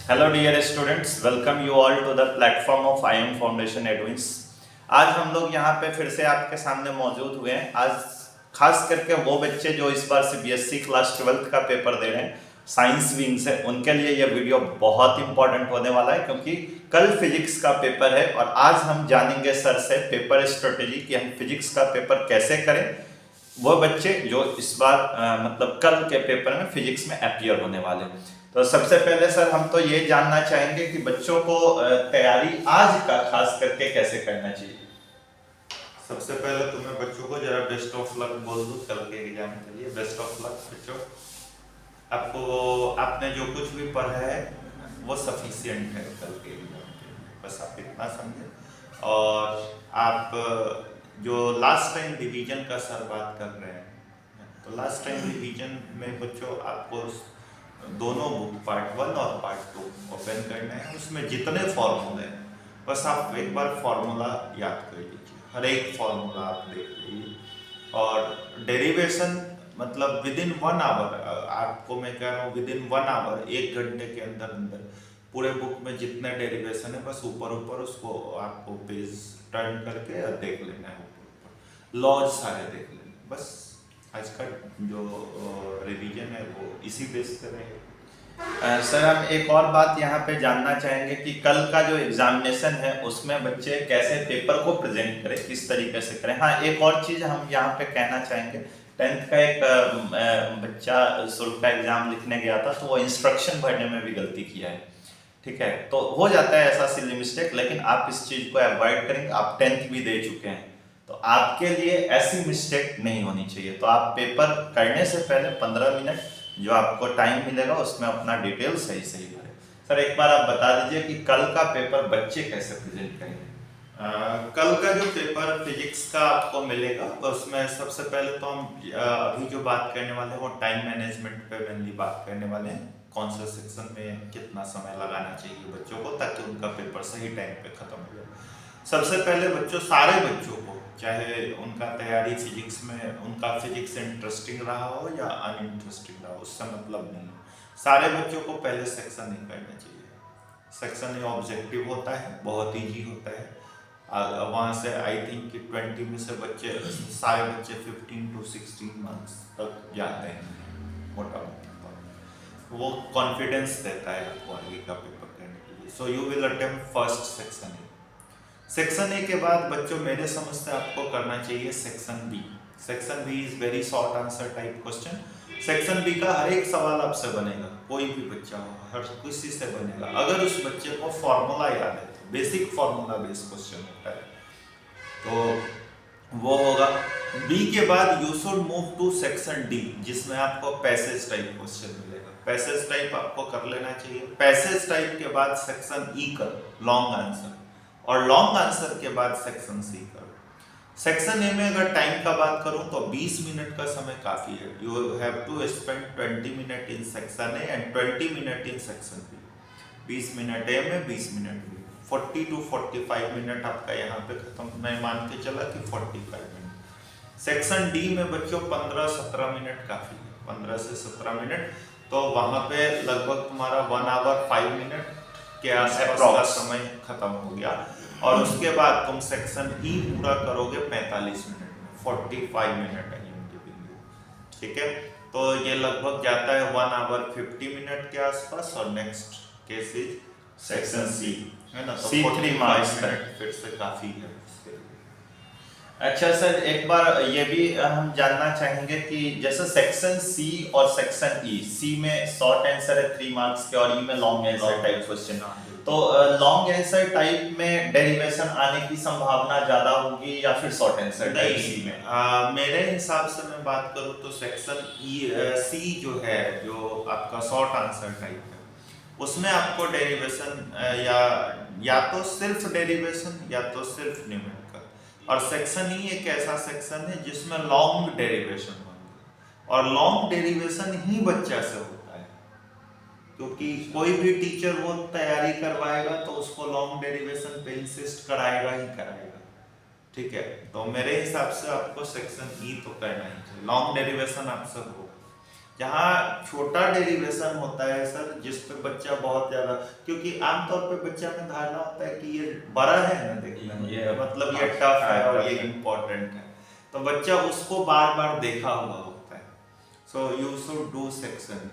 Hello dear students, welcome you all to the platform of I M foundation advance. आज हम लोग यहाँ पे फिर से आपके सामने मौजूद हुए हैं। आज खास करके वो बच्चे जो इस बार सीबीएसई क्लास 12th का पेपर दे रहे हैं, साइंस विंग से, उनके लिए यह वीडियो बहुत इंपॉर्टेंट होने वाला है, क्योंकि कल फिजिक्स का पेपर है और आज हम जानेंगे सर से पेपर स्ट्रेटेजी कि हम फिजिक्स का पेपर कैसे करें। वो बच्चे जो इस बार मतलब कल के पेपर में फिजिक्स में अपीयर होने वाले। तो सबसे पहले सर हम तो ये जानना चाहेंगे कि बच्चों को तैयारी आज का खास करके कैसे करना चाहिए। सबसे पहले तो मैं बच्चों को जरा बेस्ट ऑफ लक बोल दूं कल के एग्जाम के लिए। बेस्ट ऑफ लक बच्चों, आपने जो कुछ भी पढ़ा है वो सफिशिएंट है कल के एग्जाम के लिए, बस आप इतना समझें। और आप जो लास्ट टाइम रिवीजन का सर बात कर रहे हैं, तो लास्ट टाइम रिवीजन में बच्चों आपको दोनों बुक पार्ट 1 और पार्ट 2 ओपन करना है। उसमें जितने फॉर्मूले हैं बस आप एक बार फॉर्मूला याद कर लीजिए, हर एक फॉर्मूला आप देख लीजिए। और डेरिवेशन मतलब विद इन 1 आवर, आपको मैं कह रहा हूँ विद इन 1 आवर, 1 घंटे के अंदर अंदर पूरे बुक में जितने डेरिवेशन है बस ऊपर ऊपर उसको आपको पेज टर्न करके देख लेना है। ऊपर लॉज सारे देख लेना, बस आज का जो रिवीजन है वो इसी बेस पे रहेगा। सर हम एक और बात यहाँ पे जानना चाहेंगे कि कल का जो एग्जामिनेशन है उसमें बच्चे कैसे पेपर को प्रेजेंट करें, किस तरीके से करें। हाँ, एक और चीज़ हम यहाँ पे कहना चाहेंगे, 10th का एक बच्चा शुल्क का एग्जाम लिखने गया था तो वो इंस्ट्रक्शन भरने में भी गलती किया है। ठीक है, तो हो जाता है ऐसा सिली मिस्टेक, लेकिन आप इस चीज़ को अवॉइड करेंगे। आप 10th भी दे चुके हैं तो आपके लिए ऐसी मिस्टेक नहीं होनी चाहिए। तो आप पेपर करने से पहले 15 मिनट जो आपको टाइम मिलेगा उसमें अपना डिटेल सही सही भरें। सर एक बार आप बता दीजिए कि कल का पेपर बच्चे कैसे प्रेजेंट करेंगे। कल का जो पेपर फिजिक्स का आपको मिलेगा उसमें सबसे पहले तो हम अभी जो बात करने वाले हैं वो टाइम मैनेजमेंट पे मेनली बात करने वाले हैं। कौन से सेक्शन में कितना समय लगाना चाहिए बच्चों को ताकि उनका पेपर सही टाइम पे खत्म हो जाए। सबसे पहले बच्चों, सारे बच्चों को, चाहे उनका तैयारी फिजिक्स में उनका फिजिक्स इंटरेस्टिंग रहा हो या अनइंटरेस्टिंग रहा हो, उससे मतलब नहीं, सारे बच्चों को पहले सेक्शन नहीं करना चाहिए। सेक्शन ये ऑब्जेक्टिव होता है, बहुत ईजी होता है। वहाँ से आई थिंक कि 20 में से बच्चे, सारे बच्चे 15 to 16 मार्क्स तक जाते हैं मोटा मोटा। वो कॉन्फिडेंस देता है आपको आगे का पेपर करने के लिए। So you will attempt first section A. Section A के बाद बच्चों मेरे समझ से आपको करना चाहिए section B. Section B is very short answer type question. Section B का हर एक सवाल आपसे बनेगा, कोई भी बच्चा हो, हर किसी से बनेगा, अगर उस बच्चे को फॉर्मूला याद है। बेसिक फॉर्मूला बेस्ड क्वेश्चन होता है, तो वो होगा। बी के बाद you should move to section D, जिसमें आपको पैसेज टाइप क्वेश्चन मिलेगा। पैसेज टाइप आपको कर लेना चाहिए। पैसेज टाइप के बाद सेक्शन ई कर लॉन्ग आंसर, और लॉन्ग आंसर के बाद सेक्शन सी करो। सेक्शन ए में अगर टाइम का बात करूं तो 20 मिनट का समय काफी है। You have to spend 20 minute in section A and 20 minute in section B. 20 minute A में, 20 मिनट बी, 40 to 45 मिनट आपका यहाँ पे खत्म। मैं मान के चला कि 45 मिनट। सेक्शन डी में बच्चों 15-17 मिनट काफी है, 15 से 17 मिनट। तो वहां पे लगभग तुम्हारा 1 आवर 5 मिनट के आसपास का समय खत्म हो गया। और उसके बाद तुम सेक्शन ई पूरा करोगे 45 मिनट में, 45 मिनट है। ठीक है, तो ये लगभग जाता है 1 आवर 50 मिनट के आसपास। और next case is section C, है ना, तो 3 मार्क्स मिनट फिर से काफी है। अच्छा सर, एक बार ये भी हम जानना चाहेंगे कि जैसे सेक्शन सी और सेक्शन ई, सी में शॉर्ट आंसर है 3 मार्क्स के और ई में लॉन्ग आंसर टाइप क्वेश्चन। तो लॉन्ग आंसर टाइप में डेरिवेशन आने की संभावना ज्यादा होगी या फिर शॉर्ट आंसर टाइप सी में? मेरे हिसाब से मैं बात करूं तो सेक्शन ई सी जो है, जो आपका शॉर्ट आंसर टाइप है, उसमें आपको डेरिवेशन या तो सिर्फ डेरिवेशन या तो सिर्फ न्यूमेरिकल। और सेक्शन ई एक ऐसा सेक्शन है जिसमें लॉन्ग डेरिवेशन होंगे, और लॉन्ग डेरिवेशन ही बच्चा से होता है, क्योंकि कोई भी टीचर वो तैयारी करवाएगा तो उसको लॉन्ग डेरिवेशन पे इंसिस्ट कराएगा ही कराएगा। ठीक है, तो मेरे हिसाब से आपको सेक्शन ई तो करना ही चाहिए, लॉन्ग डेरिवेशन आपसे होगा। जहाँ छोटा डेरिवेशन होता है सर, जिस पे बच्चा बहुत ज्यादा, क्योंकि आमतौर पे बच्चा में धारणा होता है कि ये बड़ा है ना देखने में, ये मतलब ये टफ है और tough ये है। इम्पोर्टेंट है, तो बच्चा उसको बार बार देखा हुआ होता है। So you should do section.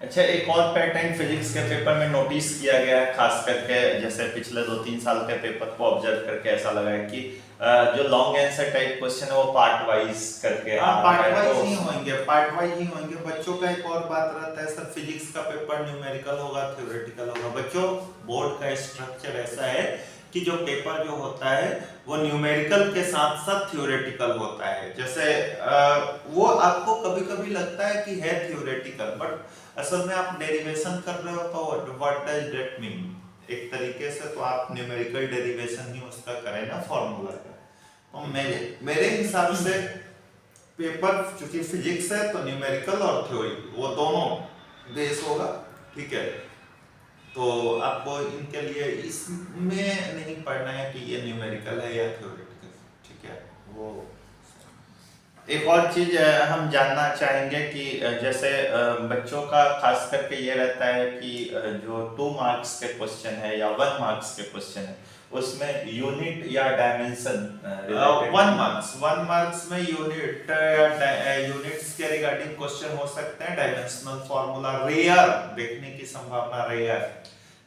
अच्छा, एक और पैटर्न फिजिक्स के पेपर में नोटिस किया गया है, खास करके जैसे पिछले 2-3 साल के पेपर को ऑब्जर्व करके ऐसा लगा है कि जो लॉन्ग आंसर टाइप क्वेश्चन है वो पार्ट वाइज करके हाँ, पार्ट है, वाइज तो ही होंगे, पार्ट वाइज ही होंगे। बच्चों का एक और बात रहता है सर, फिजिक्स का पेपर न्यूमेरिकल होगा, थ्योरेटिकल होगा। बच्चों, बोर्ड का स्ट्रक्चर ऐसा है कि जो पेपर जो होता है वो न्यूमेरिकल के साथ साथ थ्योरेटिकल होता है। जैसे वो आपको कभी कभी लगता है कि है थ्योरेटिकल, बट असल में आप डेरिवेशन कर रहे हो, तो व्हाट डज दैट मीन? एक तरीके से तो आप न्यूमेरिकल डेरिवेशन ही उसका करें ना, फॉर्मूला का। तो मेरे हिसाब से पेपर चूंकि फिजिक्स है तो न्यूमेरिकल और थ्योरी वो दोनों बेस होगा, ठीक है। तो आपको इनके लिए इसमें नहीं पढ़ना है कि ये न्यूमेरिकल है या थ्योरेटिकल, ठीक है। वो एक और चीज हम जानना चाहेंगे कि जैसे बच्चों का खास करके ये रहता है कि जो 2 मार्क्स के क्वेश्चन है या 1 मार्क्स के क्वेश्चन है उसमें यूनिट या डायमेंशन वन मार्क्स में यूनिट या यूनिट्स के रिगार्डिंग क्वेश्चन हो सकते हैं। डायमेंशनल फार्मूला रेयर देखने की संभावना रेयर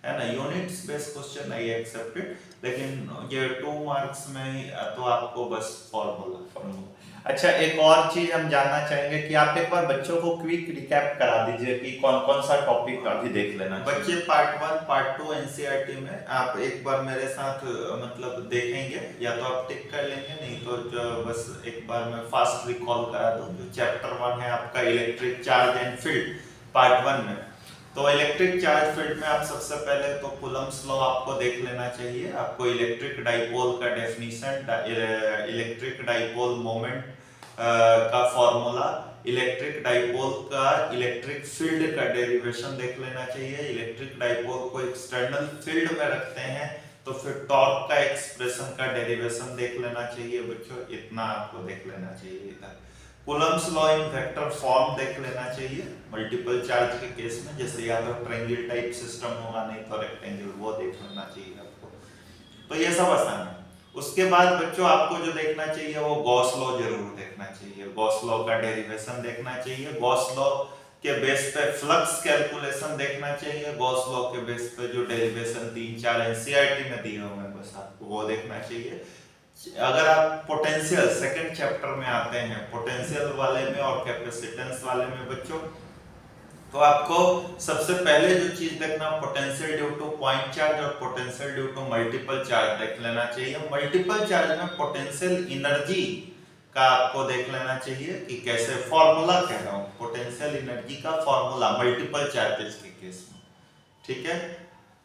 है ना। Units based question I accepted, लेकिन ये 2 मार्क्स में तो आपको बस फार्मूला। अच्छा, एक और चीज हम जानना चाहेंगे कि आप एक बार बच्चों को क्विक रिकैप करा दीजिए कि कौन कौन सा टॉपिक अभी देख लेना चाहिए। बच्चे पार्ट 1 पार्ट 2 एनसीईआरटी में आप एक बार मेरे साथ मतलब देखेंगे, या तो आप टिक कर लेंगे, नहीं तो बस एक बार मैं फास्ट रिकॉल करा दूं। जो चैप्टर 1 है आपका electric charge and field, part 1 में, तो इलेक्ट्रिक चार्ज फील्ड में आप सबसे पहले तो कूलम्ब्स लॉ आपको देख लेना चाहिए। आपको इलेक्ट्रिक डाइपोल का डेफिनेशन, इलेक्ट्रिक डाइपोल मोमेंट का फॉर्मूला, इलेक्ट्रिक डाइपोल का इलेक्ट्रिक फील्ड का डेरिवेशन देख लेना चाहिए। इलेक्ट्रिक डाइपोल को एक्सटर्नल फील्ड में रखते हैं तो फिर टॉर्क का एक्सप्रेशन का डेरिवेशन देख लेना चाहिए बच्चों, इतना आपको देख लेना चाहिए। इधर Coulomb's law in vector form देख लेना चाहिए मल्टीपल चार्ज के केस में, जैसे या तो ट्रायंगल टाइप सिस्टम होगा, नहीं तो रेक्टेंगल, वो देख लेना चाहिए आपको। तो ये सब आसान है। उसके बाद बच्चों आपको जो देखना चाहिए वो गॉस लॉ जरूर देखना चाहिए। गॉस लॉ का डेरिवेशन देखना चाहिए। गॉस लॉ के बेस पे फ्लक्स कैलकुलेशन देखना चाहिए। गॉस लॉ के बेस पे जो डेरिवेशन 3-4 एनसीईआरटी में दिए हुए हैं बस आपको वो देखना चाहिए। अगर आप पोटेंशियल सेकंड चैप्टर में आते हैं, पोटेंशियल वाले में और कैपेसिटेंस वाले में बच्चों, तो आपको सबसे पहले जो चीज देखना, potential due to point charge और potential due to multiple charge देख लेना चाहिए। मल्टीपल चार्ज में पोटेंशियल एनर्जी का आपको देख लेना चाहिए कि कैसे, फॉर्मूला कह रहा हूं, पोटेंशियल एनर्जी का फॉर्मूला मल्टीपल चार्जेस के केस में, ठीक है।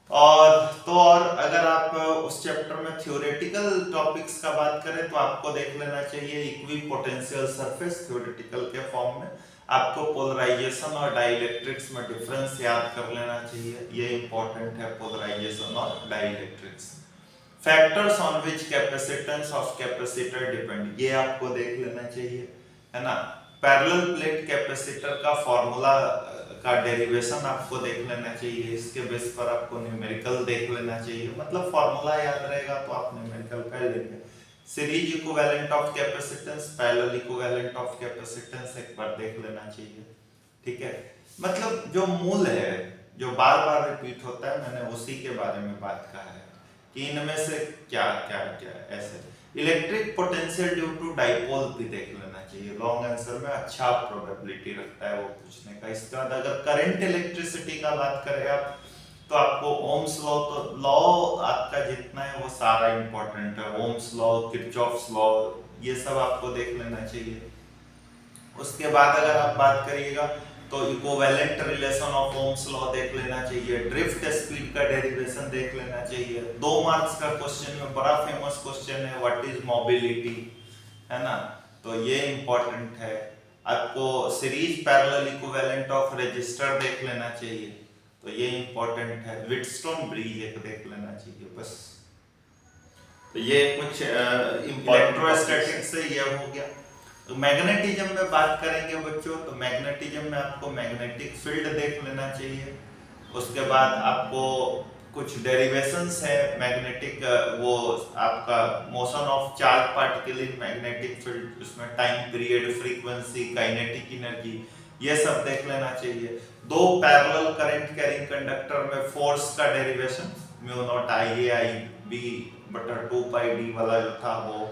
और अगर आप उस चैप्टर में थ्योरेटिकल टॉपिक्स का बात करें तो आपको देख लेना चाहिए इक्वी पोटेंशियल सरफेस, थ्योरेटिकल के फॉर्म में। आपको पोलराइजेशन और डाइलेक्ट्रिक्स में डिफरेंस याद कर लेना चाहिए, ये इंपॉर्टेंट है, पोलराइजेशन और dielectrics. Factors on which capacitance of capacitor depend, ये आपको देख लेना चाहिए, है ना। पैरेलल प्लेट कैपेसिटर का फॉर्मूला का डेरिवेशन आपको देख लेना चाहिए। इसके बेस पर आपको न्यूमेरिकल देख लेना चाहिए, मतलब फॉर्मूला याद रहेगा तो आप न्यूमेरिकल कर लेंगे। Series equivalent of capacitance, parallel equivalent of capacitance एक बार देख लेना चाहिए, ठीक है। मतलब जो मूल है, जो बार बार रिपीट होता है, मैंने उसी के बारे में बात कहा है कि इनमें से क्या क्या क्या ऐसे। Electric potential due to dipole भी देख लेना चाहिए, लॉन्ग आंसर में अच्छा प्रोबेबिलिटी रखता है वो पूछने का। इसके बाद अगर करंट इलेक्ट्रिसिटी का बात करें आप, तो आपको ओम्स लॉ, तो लॉ आपका जितना है वो सारा इंपॉर्टेंट है। ओम्स लॉ, किरचॉफ्स लॉ, ये सब आपको देख लेना चाहिए। उसके बाद अगर आप बात करिएगा तो equivalent relation of Ohm's law देख लेना चाहिए। ड्रिफ्ट स्पीड का डेरिवेशन देख लेना चाहिए। 2 मार्क्स का क्वेश्चन में बड़ा फेमस क्वेश्चन है, व्हाट इज मोबिलिटी, है ना, तो ये इंपॉर्टेंट है। आपको series parallel equivalent of resistor देख लेना चाहिए, तो ये इंपॉर्टेंट है। व्हिटस्टोन ब्रिज एक देख लेना चाहिए बस। तो ये कुछ इलेक्ट्रोस्टैटिक्स से ये हो गया। तो मैग्नेटिज्म में बात करेंगे बच्चों, तो मैग्नेटिज्म में आपको मैग्नेटिक फील्ड देख लेना चाहिए। उसके बाद आपको कुछ डेरिवेशंस है मैग्नेटिक, वो आपका motion of charge particle in magnetic field, उसमें time period, frequency, kinetic energy, ये सब देख लेना चाहिए। दो पैरेलल करंट कैरिंग कंडक्टर में फोर्स का derivation mu not I A I B बटा 2 पाई डी वाला जो था वो,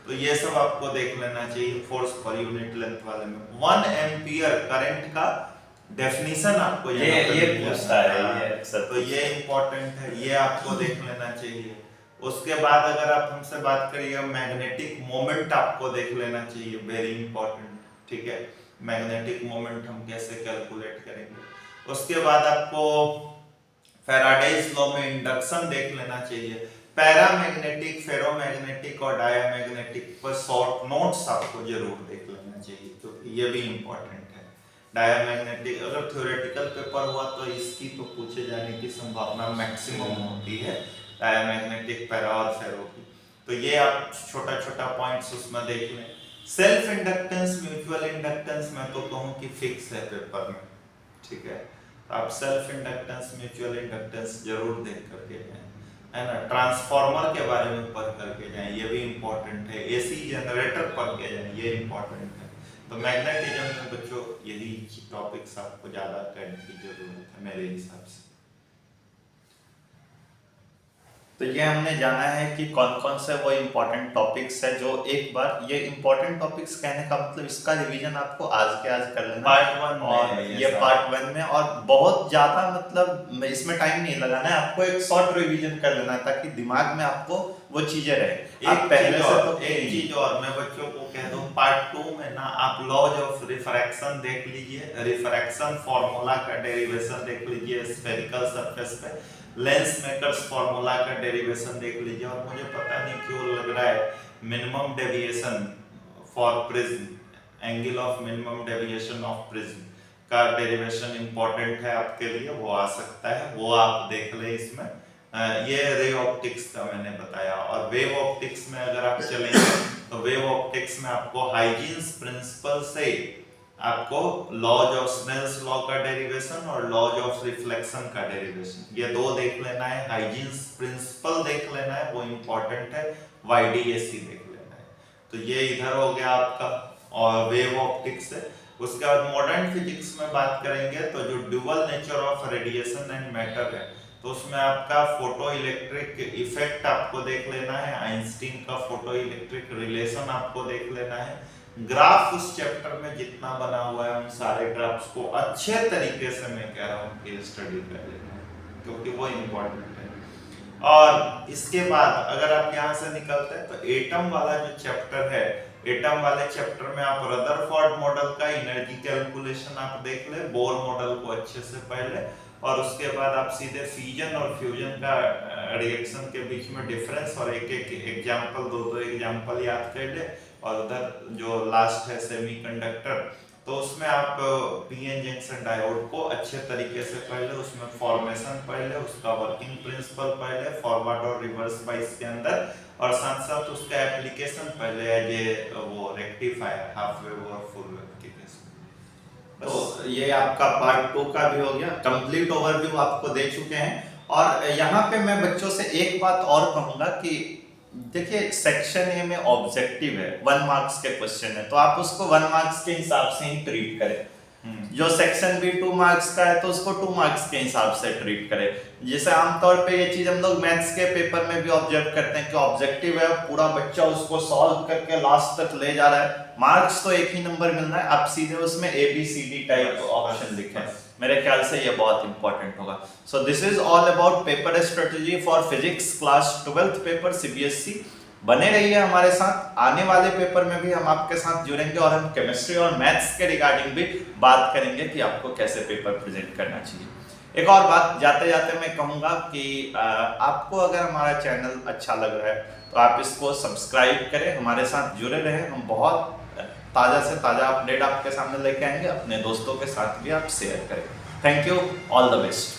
तो ये सब आपको देख लेना चाहिए। फोर्स पर यूनिट लेंथ वाले में 1 एम्पियर करंट का डेफिनेशन आपको ये पूछता है ये अक्सर, तो ये इंपॉर्टेंट है, ये आपको देख लेना चाहिए। उसके बाद अगर आप हमसे बात करिए मैग्नेटिक मोमेंट आपको देख लेना चाहिए, वेरी इंपॉर्टेंट, ठीक है। मैग्नेटिक मोमेंट हम कैसे कैलकुलेट करेंगे। उसके बाद आपको फैराडेज लॉ में इंडक्शन देख लेना चाहिए। पैरामैग्नेटिक, फेरोमैग्नेटिक और डायामैग्नेटिक पर शॉर्ट नोट्स आपको जरूर देख लेना चाहिए, क्योंकि ये भी इंपॉर्टेंट है। डायामैग्नेटिक अगर थ्योरेटिकल पेपर हुआ तो इसकी तो पूछे जाने की संभावना मैक्सिमम होती है, डायामैग्नेटिक, पैरा और फेरो की। तो ये आप छोटा छोटा पॉइंट्स उसमें देख लें। सेल्फ इंडक्टेंस, म्यूचुअल इंडक्टेंस मैं तो कहूँ कि फिक्स है पेपर में, ठीक है। आप सेल्फ इंडक्टेंस, म्यूचुअल इंडक्टेंस जरूर देख करके जाएं, है ना। ट्रांसफार्मर के बारे में पढ़ करके जाएं, ये भी इंपॉर्टेंट है। एसी जनरेटर पढ़ के जाएं, ये इंपॉर्टेंट है। तो मैग्नेटिज्म में बच्चों यही टॉपिक्स आपको ज्यादा करने की जरूरत है मेरे हिसाब से। तो ये हमने जाना है कि कौन कौन से वो इम्पोर्टेंट टॉपिक्स है जो एक बार, ये इम्पोर्टेंट टॉपिक्स कहने का मतलब इसका रिवीजन आपको आज के आज कर लेना पार्ट 1 और ये पार्ट 1 में, और बहुत ज्यादा मतलब इसमें टाइम नहीं लगाना है आपको, एक शॉर्ट रिवीजन कर लेना है ताकि दिमाग में आपको वो चीजें रहे। आप पहले से तो एक चीज और मैं बच्चों को कह दूं, पार्ट 2 में ना आप लॉज ऑफ रिफ्रैक्शन देख लीजिए, रिफ्रैक्शन फार्मूला का डेरिवेशन देख लीजिए स्फेरिकल सरफेस पे, लेंस मेकर्स फार्मूला का डेरिवेशन देख लीजिए। और मुझे पता नहीं क्यों लग रहा है minimum deviation for prism, angle of minimum deviation of prism का डेरिवेशन इंपॉर्टेंट है आपके लिए, वो आ सकता है, वो आप देख ले इसमें। ये रे ऑप्टिक्स का मैंने बताया। और वेव ऑप्टिक्स में अगर आप चलेंगे तो वेव ऑप्टिक्स में आपको हाइजीन्स प्रिंसिपल से आपको लॉज ऑफ स्नेल्स लॉ का डेरिवेशन और लॉज ऑफ रिफ्लेक्शन का डेरिवेशन, ये दो देख लेना है। हाइजीन्स प्रिंसिपल देख लेना है, वो इंपॉर्टेंट है। वाईडीएसी देख लेना है। तो ये इधर हो गया आपका और वेव ऑप्टिक्स है। उसके बाद मॉडर्न फिजिक्स में बात करेंगे तो जो dual nature of radiation and matter है, तो उसमें आपका फोटो इलेक्ट्रिक इफेक्ट आपको देख लेना है, आइंस्टीन का फोटो इलेक्ट्रिक रिलेशन आपको देख लेना है। ग्राफ उस चैप्टर में जितना बना हुआ है उन सारे ग्राफ्स को अच्छे तरीके से मैं कह रहा हूँ कि स्टडी कर लेना है, क्योंकि वो इम्पोर्टेंट है। और इसके बाद अगर आप यहाँ से निकलते हैं तो एटम वाला जो चैप्टर है, एटम वाले चैप्टर में आप रदरफोर्ड मॉडल का एनर्जी कैलकुलेशन आप देख ले, बोर मॉडल को अच्छे से पढ़ ले, और उसके बाद आप सीधे फ्यूजन और फ्यूजन का रिएक्शन के बीच में डिफरेंस और एक एक एग्जांपल, दो एग्जांपल याद कर ले। और उधर जो लास्ट है सेमीकंडक्टर, तो उसमें आप पीएन जंक्शन डायोड को अच्छे तरीके से पढ़ ले, उसमें फॉर्मेशन पढ़ ले, उसका वर्किंग प्रिंसिपल पढ़ ले, फॉरवर्ड और रिवर्स बाइस के अंदर, और साथ साथ उसका एप्लीकेशन पढ़ ले एज ए वो रेक्टिफायर, हाफ वेव और फुल वेव के केस में। तो ये आपका पार्ट 2 का भी हो गया, कंप्लीट ओवरव्यू आपको दे चुके हैं। और यहाँ पे मैं बच्चों से एक बात और कहूंगा कि देखिए सेक्शन ए में ऑब्जेक्टिव है, 1 मार्क्स के क्वेश्चन है, तो आप उसको 1 मार्क्स के हिसाब से ही ट्रीट करें। जो सेक्शन बी 2 मार्क्स का है तो उसको 2 मार्क्स के हिसाब से ट्रीट करें। जैसे आमतौर पे ये चीज हम लोग मैथ्स के पेपर में भी ऑब्जर्व करते हैं कि ऑब्जेक्टिव है, पूरा बच्चा उसको सॉल्व करके लास्ट तक ले जा रहा है, मार्क्स तो एक ही नंबर मिल रहा है, आप सीधे उसमें ABCD टाइप ऑप्शन लिखें। मेरे ख्याल से ये बहुत इंपॉर्टेंट होगा। So this is all about paper strategy for physics class 12th paper CBSE। बने रहिए हमारे साथ, आने वाले पेपर में भी हम आपके साथ जुड़ेंगे और हम केमिस्ट्री और मैथ्स के रिगार्डिंग भी बात करेंगे कि आपको कैसे पेपर प्रेजेंट करना चाहिए। एक और बात जाते जाते मैं कहूँगा कि आपको अगर हमारा चैनल अच्छा लग रहा है तो आप इसको सब्सक्राइब करें, हमारे साथ जुड़े रहें। हम बहुत ताज़ा से ताज़ा अपडेट आपके सामने लेके आएंगे, अपने दोस्तों के साथ भी आप शेयर करें। Thank you, all the best.